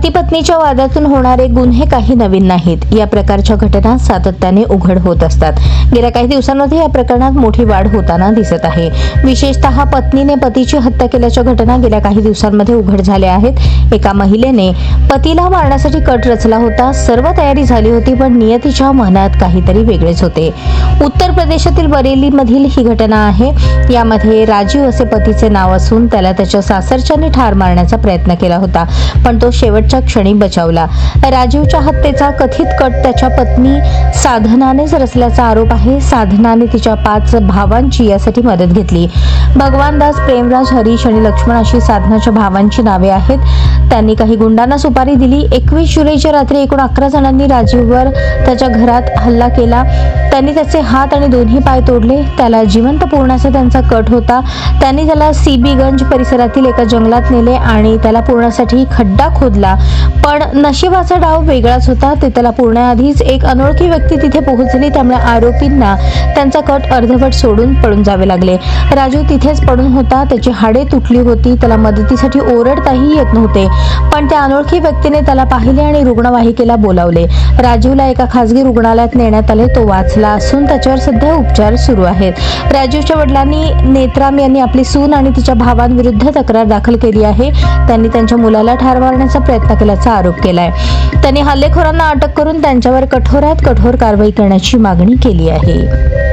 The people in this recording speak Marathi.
पती पत्नीच्या वादातून होणारे गुन्हे काही नवीन नाहीत। या प्रकारच्या घटना सातत्याने उघड होत असतात। गेल्या काही दिवसांमध्ये या प्रकरणात मोठी वाढ होताना दिसत आहे। विशेषतः पत्नीने पतीची हत्या केल्याच्या घटना गेल्या काही दिवसांमध्ये उघड झाल्या आहेत। एका महिलेने पतीला मारण्यासाठी कट रचला होता। सर्व तयारी झाली होती, पण नियतीच्या मनात काहीतरी वेगळेच होते। उत्तर प्रदेशातील बरेली मधील ही घटना आहे। यामध्ये राजीव असे पतीचे नाव असून त्याला त्याच्या सासरच्याने ठार मारण्याचा प्रयत्न केला होता, पण तो शेवटच्या क्षणी बचावला। राजीवच्या हत्येचा कथित कट त्याच्या पत्नी साधनानेच रचल्याचा आरोप आहे। साधनाने तिच्या 5 भावांची यासाठी मदत घेतली। भगवानदास, प्रेमराज, हरीश आणि लक्ष्मण अशी साधनाच्या भावांची नावे आहेत। त्यांनी काही गुंडांना सुपारी दिली। 21 जुलैच्या रात्री एकूण 11 जणांनी राजीववर त्याच्या घरात हल्ला केला। त्यांनी त्याचे हात आणि दोन्ही पाय तोडले। त्याला जिवंत पुरण्याचा त्यांचा कट होता। त्यांनी त्याला सीबीगंज परिसरातील एका जंगलात नेले आणि त्याला पुरण्यासाठी खड्डा खोदला, पण नशिबाचा डाव वेगळाच होता। ते त्याला पुरण्याआधीच एक अनोळखी व्यक्ती तिथे पोहोचली, त्यामुळे आरोपींना त्यांचा कट अर्धवट सोडून पळून जावे लागले। राजू तिथेच पडून होता। त्याची हाडे तुटली होती। त्याला मदतीसाठी ओरडताही येत नव्हते, पण त्या अनोळखी व्यक्तीने त्याला पाहिले आणि रुग्णवाहिकेला बोलावले। राजीवला एका खासगी रुग्णालयात नेण्यात आले। तो वाचला असून त्याच्यावर सध्या उपचार सुरू आहेत। राजीवच्या वडिलांनी नेत्राम यांनी आपली सून आणि तिच्या भावांविरुद्ध तक्रार दाखल केली आहे। त्यांनी त्यांच्या मुलाला ठार मारण्याचा प्रयत्न केल्याचा आरोप केलाय। त्यांनी हल्लेखोरांना अटक करून त्यांच्यावर कठोरात कठोर कारवाई करण्याची मागणी केली आहे।